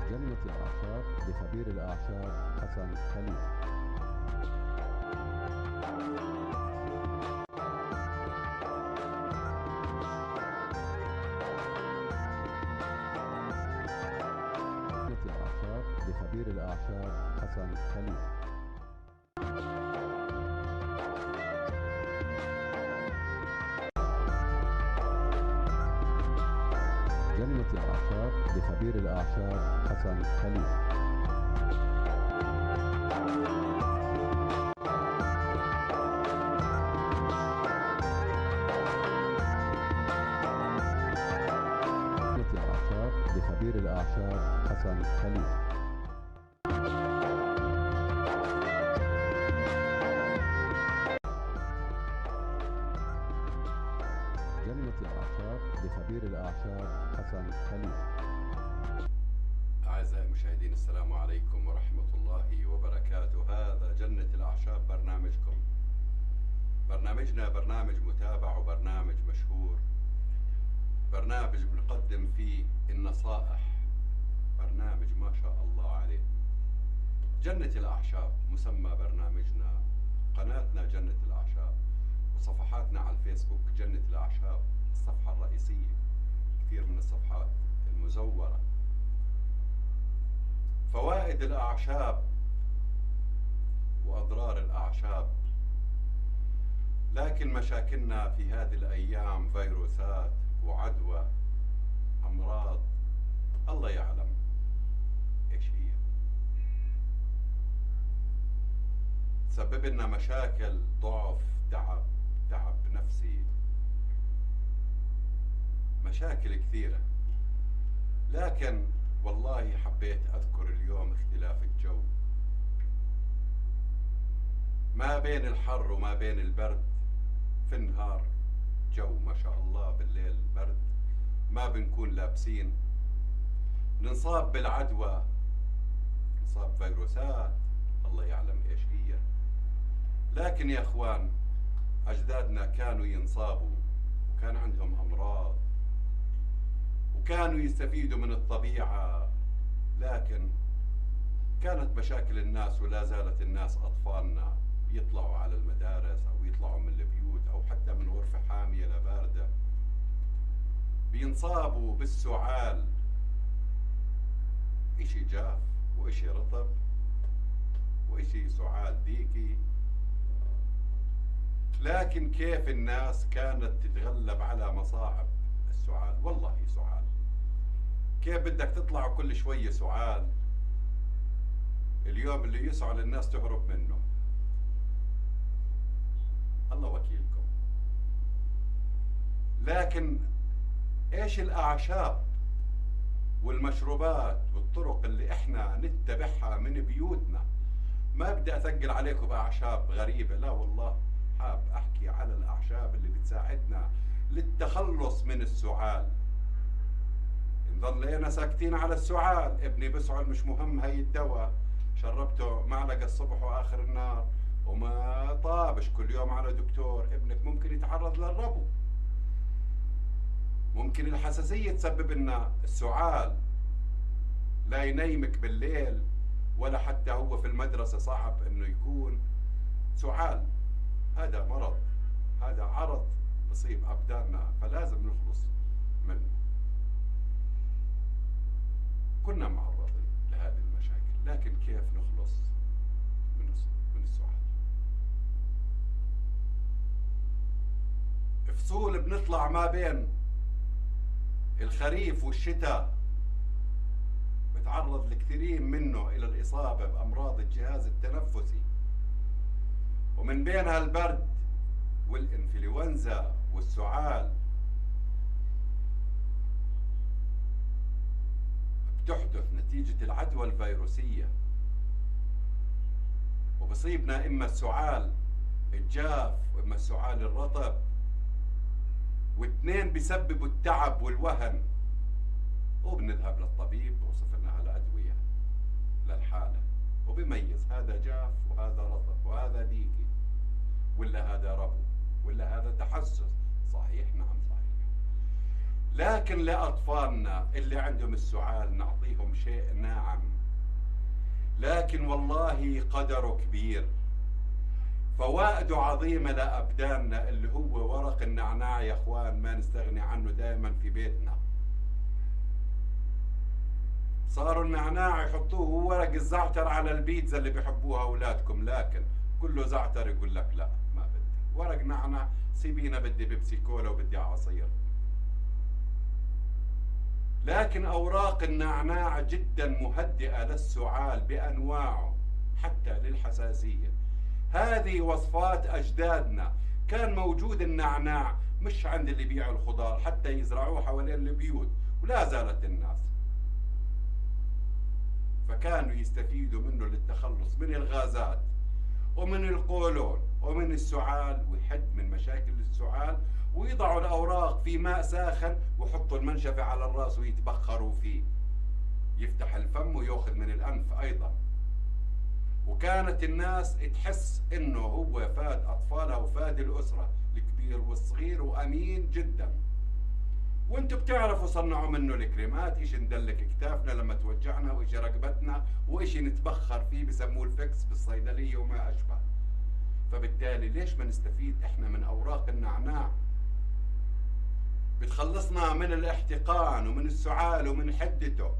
جنة الأعشاب لخبير الأعشاب حسن خليفة. جنة الأعشاب لخبير الأعشاب حسن خليفة. جنة الأعشاب لخبير الأعشاب حسن خليفة. جنة الأعشاب لخبير الأعشاب حسن خليفة. جنة الأعشاب لخبير الأعشاب حسن خليفة. أعزائي المشاهدين، السلام عليكم ورحمة الله وبركاته. هذا جنة الأعشاب برنامجكم. برنامجنا برنامج متابع وبرنامج مشهور، برنامج بنقدم فيه النصائح، برنامج ما شاء الله عليه. جنة الأعشاب مسمى برنامجنا، قناتنا جنة الأعشاب، وصفحاتنا على الفيسبوك جنة الأعشاب الصفحة الرئيسية، كثير من الصفحات المزورة. فوائد الأعشاب وأضرار الأعشاب، لكن مشاكلنا في هذه الأيام فيروسات وعدوى، أمراض الله يعلم إيش هي، تسبب لنا مشاكل، ضعف، تعب نفسي، مشاكل كثيرة. لكن والله حبيت أذكر اليوم اختلاف الجو ما بين الحر وما بين البرد. في النهار جو ما شاء الله، بالليل برد، ما بنكون لابسين، ننصاب بالعدوى، نصاب فيروسات الله يعلم ايش هي. لكن يا اخوان، اجدادنا كانوا ينصابوا وكان عندهم امراض وكانوا يستفيدوا من الطبيعة، لكن كانت مشاكل الناس ولا زالت الناس، أطفالنا يطلعوا على المدارس أو يطلعوا من البيوت أو حتى من غرفة حامية لباردة بينصابوا بالسعال، إشي جاف وإشي رطب وإشي سعال ديكي. لكن كيف الناس كانت تتغلب على مصاعب السعال، والله سعال، كيف بدك تطلع كل شوية سعال؟ اليوم اللي يسعل الناس تهرب منه، الله وكيلكم. لكن ايش الأعشاب والمشروبات والطرق اللي احنا نتبعها من بيوتنا؟ ما بدي أثقل عليكم بأعشاب غريبة، لا والله، حاب أحكي على الأعشاب اللي بتساعدنا للتخلص من السعال. إن ضلينا ساكتين على السعال، ابني بسعل مش مهم، هي الدواء شربته معلقة الصبح وآخر النهار وما طابش، كل يوم على دكتور، ابنك ممكن يتعرض للربو، ممكن الحساسية تسبب لنا السعال، لا ينيمك بالليل ولا حتى هو في المدرسة صعب انه يكون سعال. هذا مرض، هذا عرض بصيب أبداننا، فلازم نخلص منه. كنا معرضين لهذه المشاكل، لكن كيف نخلص من السعال؟ فصول بنطلع ما بين الخريف والشتاء، بتعرض الكثيرين منه إلى الإصابة بأمراض الجهاز التنفسي، ومن بينها البرد والإنفلونزا والسعال. بتحدث نتيجة العدوى الفيروسية، وبصيبنا إما السعال الجاف وإما السعال الرطب، واثنين بيسببوا التعب والوهن، وبنذهب للطبيب بوصف لنا على أدوية للحالة، وبيميز هذا جاف وهذا رطب وهذا ديكي، ولا هذا ربو، ولا هذا تحسس. صحيح، نعم صحيح. لكن لأطفالنا اللي عندهم السعال نعطيهم شيء ناعم، لكن والله قدره كبير، فوائده عظيمة لأبداننا، اللي هو ورق النعناع يا أخوان، ما نستغني عنه دائما في بيتنا. صاروا النعناع يحطوه ورق الزعتر على البيتزا اللي بيحبوها أولادكم، لكن كله زعتر يقول لك لا ما بدي ورق نعناع، سيبينا بدي بيبسي كولا وبدي عصير. لكن أوراق النعناع جدا مهدئة للسعال بأنواعه حتى للحساسية. هذه وصفات أجدادنا، كان موجود النعناع مش عند اللي بيبيعوا الخضار، حتى يزرعوه حوالين البيوت ولا زالت الناس، فكانوا يستفيدوا منه للتخلص من الغازات ومن القولون ومن السعال، ويحد من مشاكل السعال. ويضعوا الأوراق في ماء ساخن ويحطوا المنشفة على الرأس ويتبخروا فيه، يفتح الفم ويأخذ من الأنف أيضا. وكانت الناس تحس إنه هو فاد أطفالها وفاد الأسرة الكبير والصغير، وأمين جدا. وانتم بتعرفوا صنعوا منه الكريمات، إشي ندلك كتافنا لما توجعنا، وإشي رقبتنا، وإشي نتبخر فيه بسموه الفكس بالصيدلية وما أشبه. فبالتالي ليش ما نستفيد إحنا من أوراق النعناع؟ بتخلصنا من الاحتقان ومن السعال ومن حدته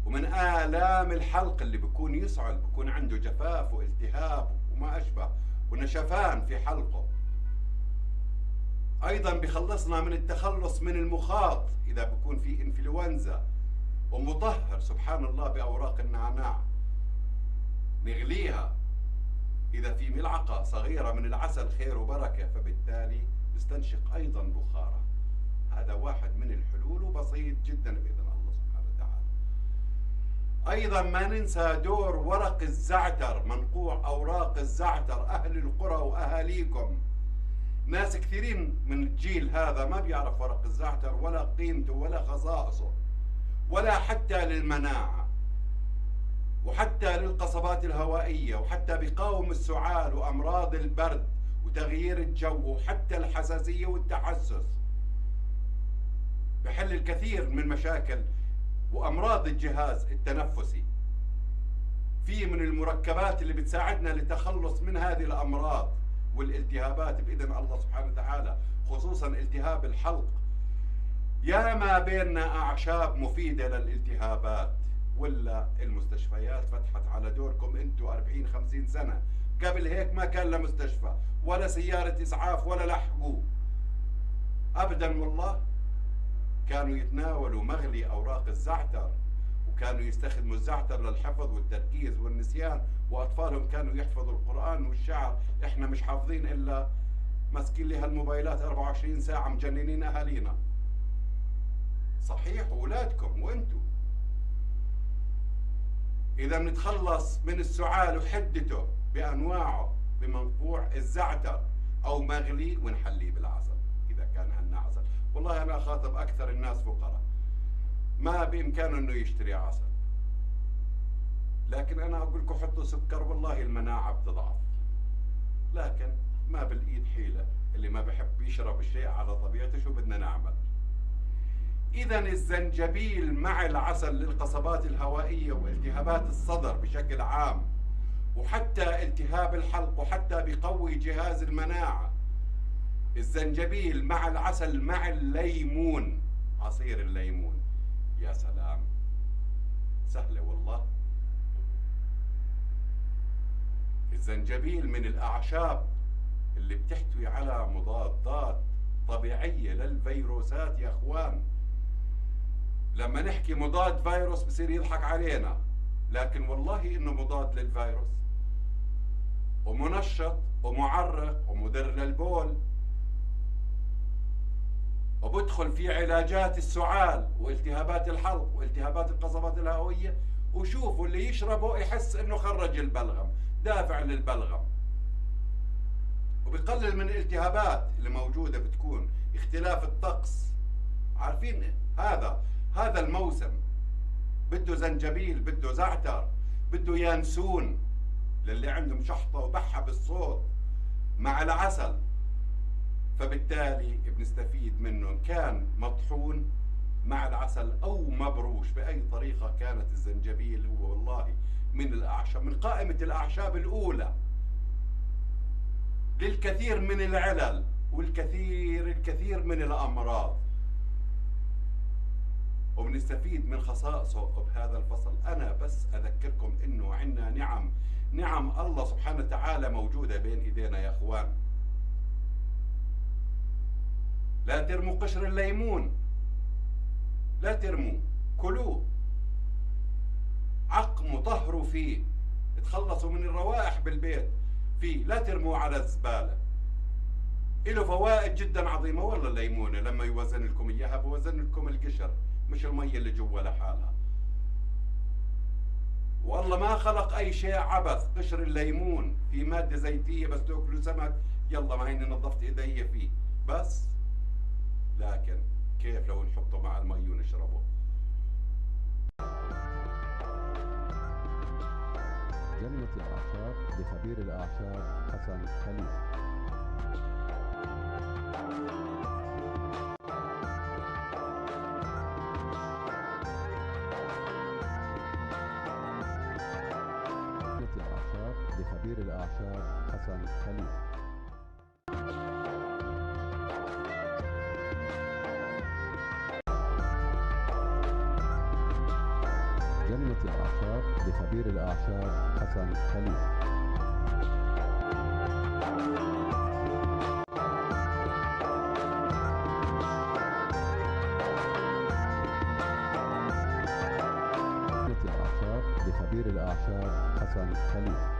ومن آلام الحلق اللي بيكون يسعل، بيكون عنده جفاف والتهاب وما أشبه ونشفان في حلقه. أيضا بيخلصنا من التخلص من المخاط إذا بيكون في إنفلونزا، ومطهر سبحان الله بأوراق النعناع. نغليها إذا في ملعقة صغيرة من العسل خير وبركة، فبالتالي نستنشق أيضا بخاره. هذا واحد من الحلول وبسيط جدا بإذن الله سبحانه وتعالى. أيضا ما ننسى دور ورق الزعتر، منقوع أوراق الزعتر. أهل القرى وأهاليكم، ناس كثيرين من الجيل هذا ما بيعرف ورق الزعتر ولا قيمته ولا خصائصه، ولا حتى للمناعة، وحتى للقصبات الهوائية، وحتى بيقاوم السعال وأمراض البرد وتغيير الجو، وحتى الحساسية والتحسس. بحل الكثير من مشاكل وأمراض الجهاز التنفسي. في من المركبات اللي بتساعدنا للتخلص من هذه الأمراض والالتهابات بإذن الله سبحانه وتعالى، خصوصا التهاب الحلق. يا ما بيننا أعشاب مفيدة للالتهابات، ولا المستشفيات فتحت على دوركم انتم 40-50 سنة. قبل هيك ما كان لا مستشفى ولا سيارة إسعاف ولا لحقوا أبدا. والله كانوا يتناولوا مغلي أوراق الزعتر، وكانوا يستخدموا الزعتر للحفظ والتركيز والنسيان، وأطفالهم كانوا يحفظوا القرآن والشعر. إحنا مش حافظين إلا ماسكين لها الموبايلات 24 ساعة، مجننين أهالينا. صحيح، أولادكم وأنتم. إذا بنتخلص من السعال وحدته بأنواعه بمنقوع الزعتر أو مغلي ونحليه بالعسل إذا كان عندنا عسل. والله أنا أخاطب أكثر الناس فقراء ما بإمكانه إنه يشتري عسل، لكن أنا أقول لكم حطوا سكر، والله المناعة بتضعف، لكن ما بالإيد حيلة. اللي ما بحب يشرب الشيء على طبيعته شو بدنا نعمل؟ إذا الزنجبيل مع العسل للقصبات الهوائية والتهابات الصدر بشكل عام، وحتى التهاب الحلق، وحتى بيقوي جهاز المناعة. الزنجبيل مع العسل مع الليمون، عصير الليمون، يا سلام، سهلة والله. الزنجبيل من الأعشاب اللي بتحتوي على مضادات طبيعية للفيروسات يا أخوان. لما نحكي مضاد فيروس بصير يضحك علينا، لكن والله إنه مضاد للفيروس، ومنشط ومعرق ومدر للبول، وبدخل في علاجات السعال والتهابات الحلق والتهابات القصبات الهوائية. وشوفوا اللي يشربه يحس إنه خرج البلغم، دافع للبلغم، وبيقلل من الالتهابات اللي موجودة بتكون. اختلاف الطقس، عارفين هذا الموسم بده زنجبيل، بده زعتر، بده يانسون للي عندهم شحطة وبحة بالصوت مع العسل. فبالتالي بنستفيد منه إن كان مطحون مع العسل أو مبروش بأي طريقة كانت. الزنجبيل هو والله من الأعشاب، من قائمة الأعشاب الأولى للكثير من العلل الكثير من الأمراض، وبنستفيد من خصائصه بهذا الفصل. أنا بس أذكركم إنه عندنا نعم الله سبحانه وتعالى موجودة بين إيدينا يا أخوان. لا ترموا قشر الليمون، لا ترموا، كلوه، عقموا، طهروا فيه، تخلصوا من الروائح بالبيت فيه، لا ترموه على الزبالة. له فوائد جدا عظيمة. والله الليمونة لما يوزن لكم إياها بوزن لكم القشر مش المية اللي جوا لحالها. والله ما خلق أي شيء عبث. قشر الليمون في مادة زيتية، بس تاكلوا سمك يلا ما هيني نظفت إيدي فيه بس. لكن كيف لو نحطه مع المي ونشربه؟ جنة الأعشاب لخبير الأعشاب حسن خليفة. جنة الأعشاب لخبير الأعشاب حسن خليفة. جنة الأعشاب لخبير الأعشاب حسن خليفة. جنة الأعشاب لخبير الأعشاب حسن خليفة.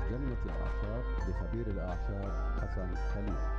جنة الأعشاب لخبير الأعشاب حسن خليفة.